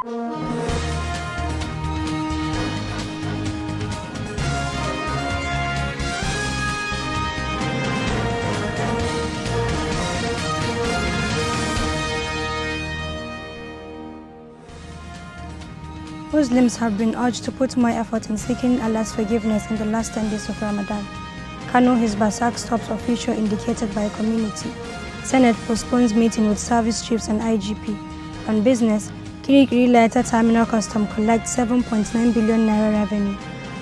Muslims have been urged to put more effort in seeking Allah's forgiveness in the last 10 days of Ramadan. Kano Hizb stops official indicated by community. Senate postpones meeting with service chiefs and IGP. On business, Kirikiri Lighter Terminal Custom collects 7.9 billion naira revenue.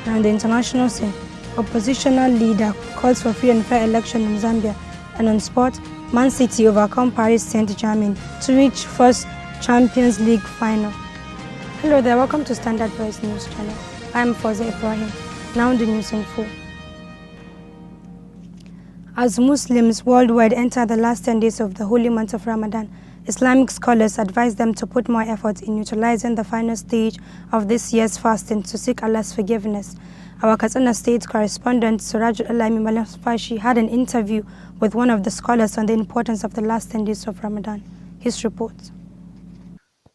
And on the international scene, oppositional leader calls for free and fair election in Zambia. And on sport, Man City overcome Paris Saint-Germain to reach first Champions League final. Hello there, welcome to Standard Voice News Channel. I am Fawzi Ibrahim. Now the news in full. As Muslims worldwide enter the last 10 days of the holy month of Ramadan, Islamic scholars advise them to put more effort in utilizing the final stage of this year's fasting to seek Allah's forgiveness. Our Kano State correspondent Suraj Alami Malamfashi had an interview with one of the scholars on the importance of the last 10 days of Ramadan. His report.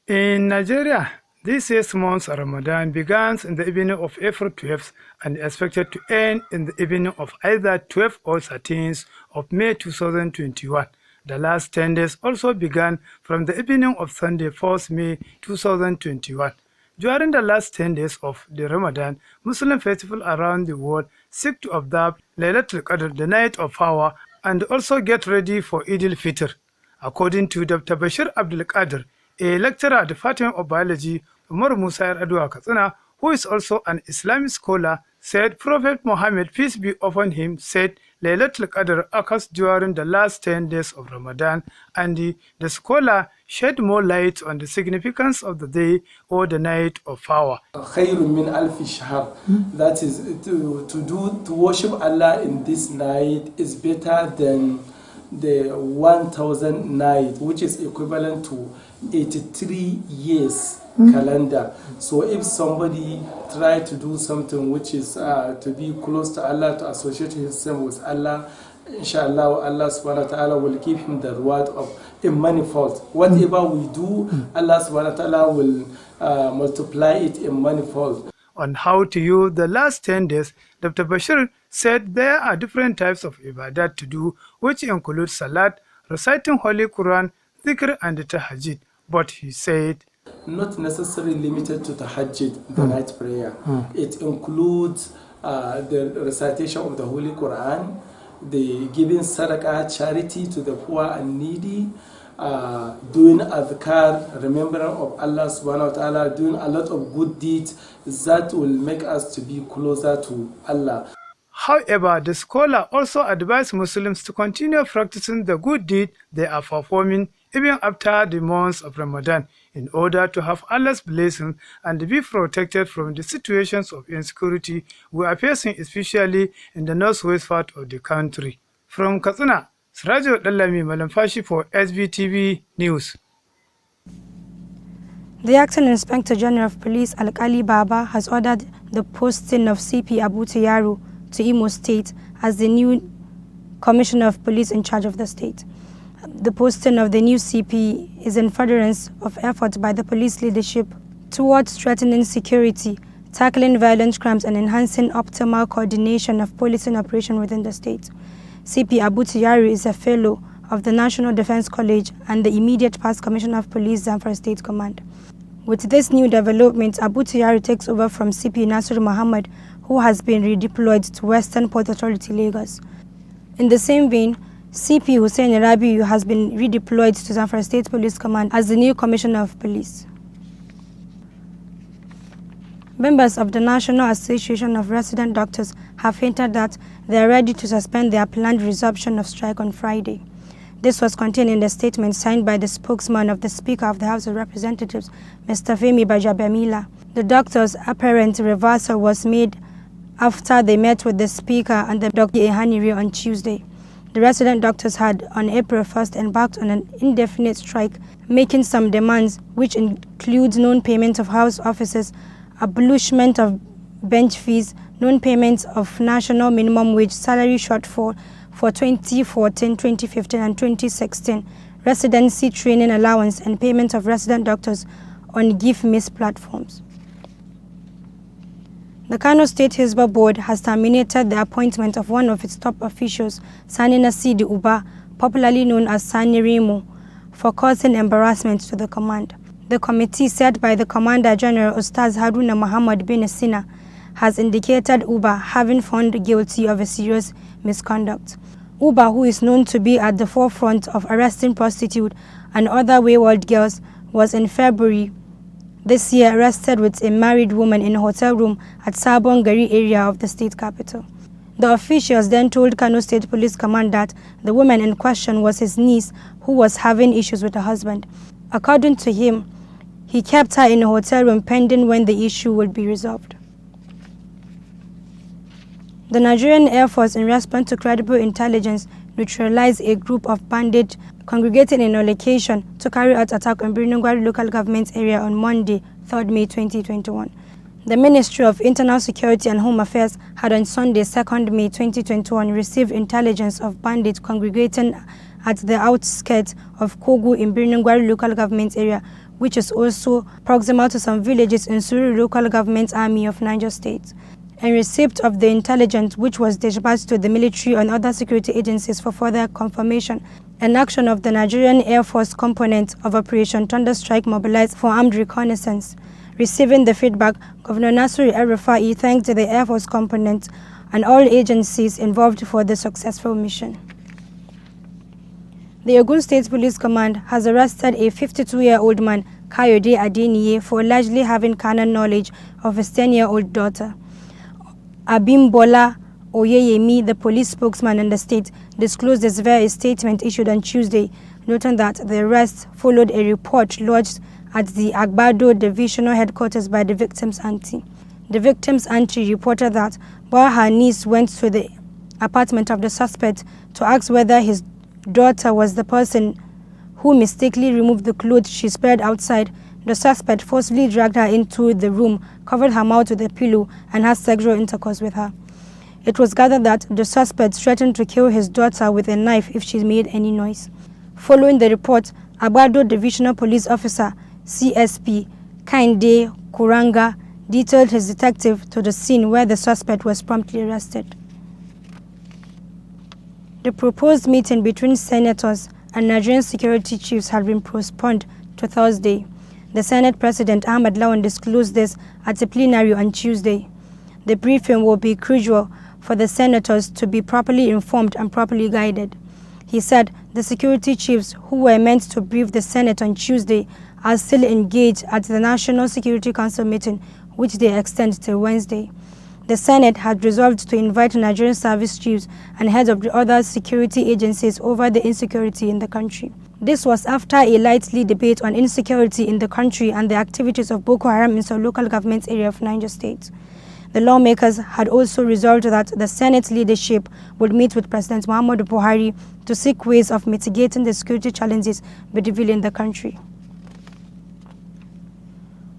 In Nigeria, this year's month Ramadan begins in the evening of April 12th and is expected to end in the evening of either 12th or 13th of May 2021. The last 10 days also began from the evening of Sunday 4th May 2021. During the last 10 days of the Ramadan, Muslim festivals around the world seek to observe Laylatul Qadr, the night of power, and also get ready for Eid al-Fitr. According to Dr. Bashir Abdul Qadir, a lecturer at the Department of Biology, Umar Musa Adwa Katsina, who is also an Islamic scholar, said Prophet Muhammad, peace be upon him, said Laylatul Qadr occurs during the last 10 days of Ramadan, and the scholar shed more light on the significance of the day or the night of power. That is, to worship Allah in this night is better than the 1,000 night, which is equivalent to 83 years calendar. So if somebody try to do something which is to be close to Allah, to associate himself with Allah, inshallah Allah subhanahu wa ta'ala will give him the reward of a manifold. Whatever we do, Allah subhanahu wa ta'ala will multiply it in manifold. On how to use the last 10 days, Dr. Bashir said there are different types of ibadat to do, which include salat, reciting Holy Quran, dhikr and tahajjud. But he said, not necessarily limited to tahajjud, the night prayer. It includes the recitation of the Holy Quran, the giving sadaqah, charity to the poor and needy, doing adhkar, remembering of Allah subhanahu wa ta'ala, doing a lot of good deeds that will make us to be closer to Allah. However, the scholar also advised Muslims to continue practicing the good deed they are performing even after the month of Ramadan, in order to have Allah's blessing and be protected from the situations of insecurity we are facing, especially in the northwest part of the country. From Katsina, Srajo Dallami Malamfashi for SVTV News. The Acting Inspector General of Police, Alkali Baba, has ordered the posting of CP Abu Tiyaru to Imo State as the new Commissioner of Police in charge of the state. The posting of the new CP is in furtherance of efforts by the police leadership towards strengthening security, tackling violent crimes, and enhancing optimal coordination of policing operation within the state. CP Abu Tiyaru is a fellow of the National Defense College and the immediate past Commissioner of Police Zamfara State Command. With this new development, Abu Tiyaru takes over from CP Nasir Muhammad, who has been redeployed to Western Port Authority, Lagos. In the same vein, CP Hussein Rabiu has been redeployed to Zamfara State Police Command as the new Commissioner of Police. Members of the National Association of Resident Doctors have hinted that they are ready to suspend their planned resumption of strike on Friday. This was contained in the statement signed by the spokesman of the Speaker of the House of Representatives, Mr. Femi Bajabamila. The doctors' apparent reversal was made after they met with the Speaker and the Dr. Ehaniri on Tuesday. The resident doctors had, on April 1st, embarked on an indefinite strike, making some demands, which includes non-payment of house offices, abolishment of bench fees, non-payment of national minimum wage, salary shortfall for 2014, 2015 and 2016, residency training allowance, and payment of resident doctors' on Give Miss platforms. The Kano State Hizbah Board has terminated the appointment of one of its top officials, Sani Nasidi Uba, popularly known as Sani Remo, for causing embarrassment to the command. The committee, set by the Commander General Ustaz Haruna Muhammad bin Sina, has indicated Uba having found guilty of a serious misconduct. Uba, who is known to be at the forefront of arresting prostitutes and other wayward girls, was in February this year arrested with a married woman in a hotel room at Sabon Gari area of the state capital. The officials then told Kano State Police Command that the woman in question was his niece who was having issues with her husband. According to him, he kept her in a hotel room pending when the issue would be resolved. The Nigerian Air Force, in response to credible intelligence, neutralized a group of bandits congregating in a location to carry out attack on Birnin-Gwari local government area on Monday, 3rd May 2021. The Ministry of Internal Security and Home Affairs had on Sunday, 2nd May 2021, received intelligence of bandits congregating at the outskirts of Kogu in Birnin-Gwari local government area, which is also proximal to some villages in Suri local government army of Niger State. In receipt of the intelligence, which was dispatched to the military and other security agencies for further confirmation, an action of the Nigerian Air Force component of Operation Thunderstrike mobilized for armed reconnaissance. Receiving the feedback, Governor Nasir El-Rufai thanked the Air Force component and all agencies involved for the successful mission. The Osun State Police Command has arrested a 52-year-old man, Kayode Adeniyi, for allegedly having carnal knowledge of his 10-year-old daughter. Abimbola Oyeyemi, the police spokesman in the state, disclosed this via a statement issued on Tuesday, noting that the arrest followed a report lodged at the Agbado Divisional Headquarters by the victim's auntie. The victim's auntie reported that while her niece went to the apartment of the suspect to ask whether his daughter was the person who mistakenly removed the clothes she spread outside, the suspect forcibly dragged her into the room, covered her mouth with a pillow, and had sexual intercourse with her. It was gathered that the suspect threatened to kill his daughter with a knife if she made any noise. Following the report, Agbado Divisional Police Officer CSP Kainde Kuranga detailed his detective to the scene where the suspect was promptly arrested. The proposed meeting between senators and Nigerian security chiefs had been postponed to Thursday. The Senate President Ahmad Lawan disclosed this at a plenary on Tuesday. The briefing will be crucial for the senators to be properly informed and properly guided. He said the security chiefs who were meant to brief the Senate on Tuesday are still engaged at the National Security Council meeting, which they extend till Wednesday. The Senate had resolved to invite Nigerian service chiefs and heads of the other security agencies over the insecurity in the country. This was after a lively debate on insecurity in the country and the activities of Boko Haram in some local government area of Niger State. The lawmakers had also resolved that the Senate leadership would meet with President Muhammadu Buhari to seek ways of mitigating the security challenges bedeviling the country.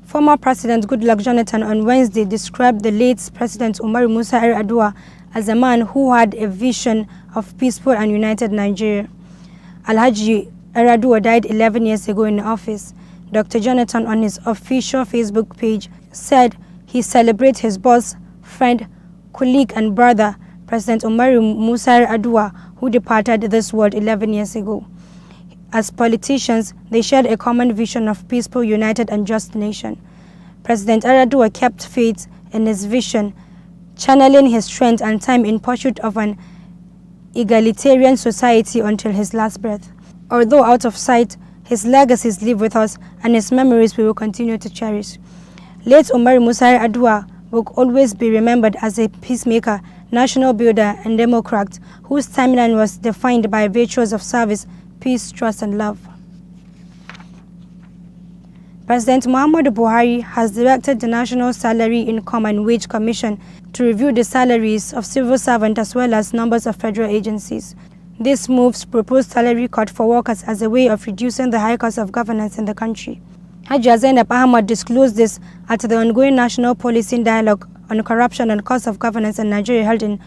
Former President Goodluck Jonathan on Wednesday described the late President Umaru Musa Yar'Adua as a man who had a vision of peaceful and united Nigeria. Alhaji Yar'Adua died 11 years ago in office. Dr. Jonathan, on his official Facebook page, said he celebrates his boss, friend, colleague and brother, President Umaru Musa Yar'Adua, who departed this world 11 years ago. As politicians, they shared a common vision of peaceful, united and just nation. President Yar'Adua kept faith in his vision, channeling his strength and time in pursuit of an egalitarian society until his last breath. Although out of sight, his legacies live with us and his memories we will continue to cherish. Late Umaru Musa Yar'Adua will always be remembered as a peacemaker, national builder and democrat whose timeline was defined by virtues of service, peace, trust and love. President Muhammadu Buhari has directed the National Salary, Income and Wage Commission to review the salaries of civil servants as well as numbers of federal agencies. This moves proposed salary cut for workers as a way of reducing the high cost of governance in the country. Hajiya Zainab Ahmad disclosed this at the ongoing National Policing Dialogue on Corruption and Cost of Governance in Nigeria held in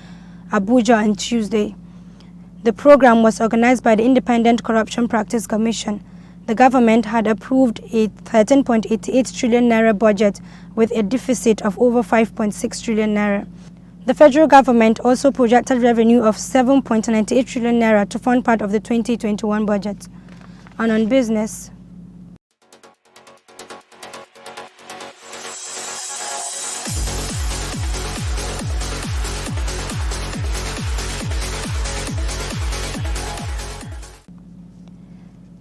Abuja on Tuesday. The program was organized by the Independent Corruption Practice Commission. the government had approved a 13.88 trillion naira budget with a deficit of over 5.6 trillion naira. The federal government also projected revenue of 7.98 trillion naira to fund part of the 2021 budget. And on business,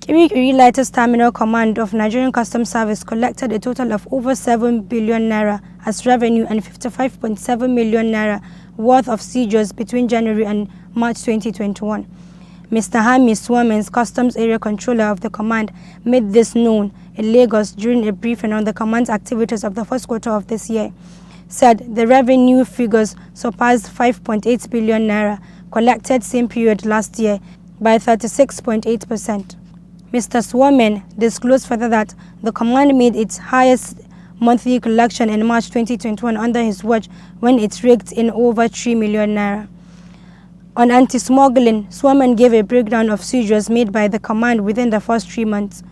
Iri Lighters Terminal Command of Nigerian Customs Service collected a total of over 7 billion naira as revenue and 55.7 million naira worth of seizures between January and March 2021. Mr. Hami Swamens, Customs Area Controller of the command, made this known in Lagos during a briefing on the command's activities of the first quarter of this year. Said the revenue figures surpassed 5.8 billion naira collected same period last year by 36.8%. Mr. Swamen disclosed further that the command made its highest monthly collection in March 2021 under his watch when it raked in over 3 million naira. On anti-smuggling, Swamen gave a breakdown of seizures made by the command within the first 3 months.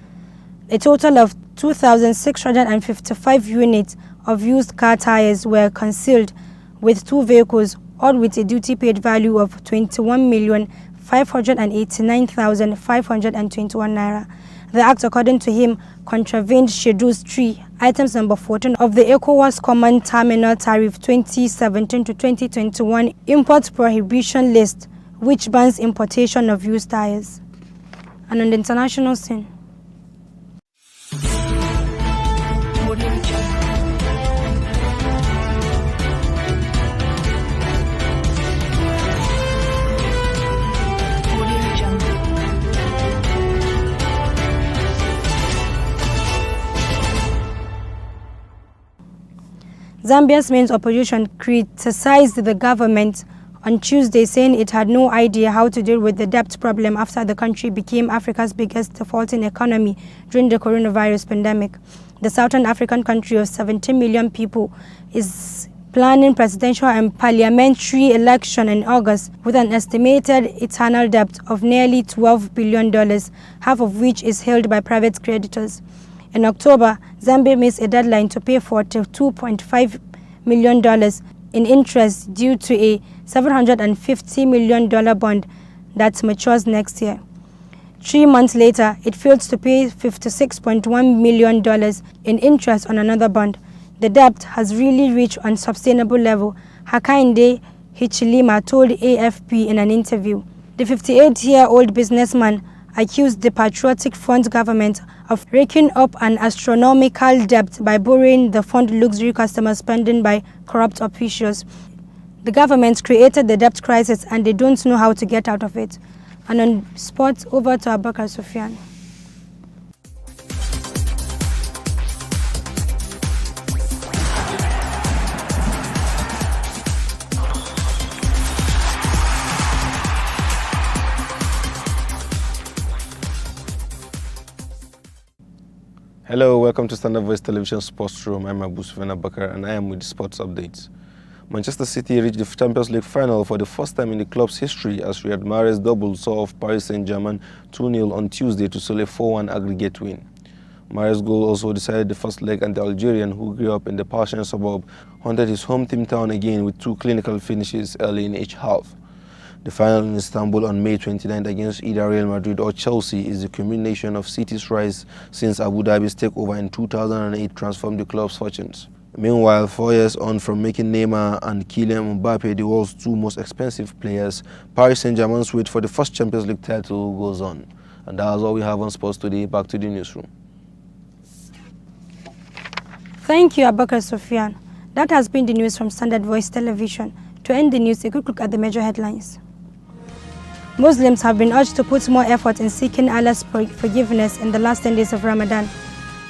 A total of 2,655 units of used car tires were concealed with 2 vehicles, all with a duty-paid value of 21,589,521 naira. The act, according to him, contravened Schedule 3, items number 14 of the ECOWAS Common Terminal Tariff 2017 to 2021 Import Prohibition List, which bans importation of used tires. And on the international scene, Zambia's main opposition criticized the government on Tuesday, saying it had no idea how to deal with the debt problem after the country became Africa's biggest defaulting economy during the coronavirus pandemic. The Southern African country of 17 million people is planning presidential and parliamentary election in August with an estimated internal debt of nearly $12 billion, half of which is held by private creditors. In October, Zambia missed a deadline to pay $42.5 million in interest due to a $750 million bond that matures next year. 3 months later, it failed to pay $56.1 million in interest on another bond. The debt has really reached an unsustainable level, Hakainde Hichilema told AFP in an interview. The 58-year-old businessman accused the Patriotic Front government of raking up an astronomical debt by borrowing the fund luxury customer spending by corrupt officials. The government created the debt crisis and they don't know how to get out of it. And on sports, over to Abubakar Sufyan. Hello, welcome to Standard Voice Television Sports Room. I'm Svtv Bakar and I am with sports updates. Manchester City reached the Champions League final for the first time in the club's history as Riyad Mahrez double saw off Paris Saint-Germain 2-0 on Tuesday to seal a 4-1 aggregate win. Mahrez's goal also decided the first leg, and the Algerian, who grew up in the Persian suburb, haunted his home team town again with 2 clinical finishes early in each half. The final in Istanbul on May 29th against either Real Madrid or Chelsea is the culmination of City's rise since Abu Dhabi's takeover in 2008 transformed the club's fortunes. Meanwhile, 4 years on from making Neymar and Kylian Mbappe the world's 2 most expensive players, Paris Saint-Germain's wait for the first Champions League title goes on. And that's all we have on sports today. Back to the newsroom. Thank you, Abubakar Sufyan. That has been the news from Standard Voice Television. To end the news, a quick look at the major headlines. Muslims have been urged to put more effort in seeking Allah's forgiveness in the last 10 days of Ramadan.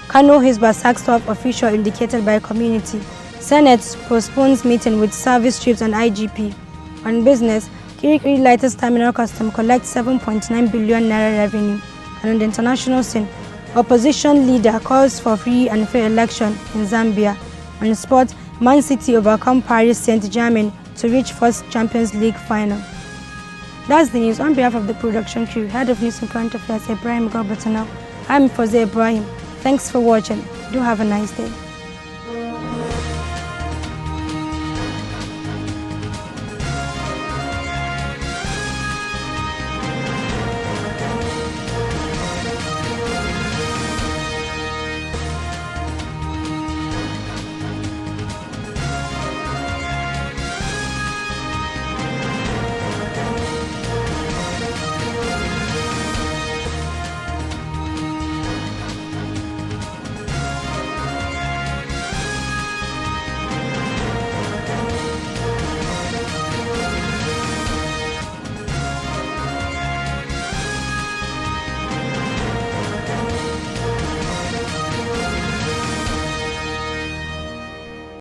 Kano Hizbah sacks top official indicated by community. Senate postpones meeting with service chiefs and IGP. On business, Kirikiri Lighters Terminal Custom collects 7.9 billion naira revenue. And on the international scene, opposition leader calls for free and fair election in Zambia. On sport, Man City overcome Paris Saint-Germain to reach first Champions League final. That's the news. On behalf of the production crew, head of news and current affairs, Ibrahim Gorbatanel, I'm Fozia Ibrahim. Thanks for watching. Do have a nice day.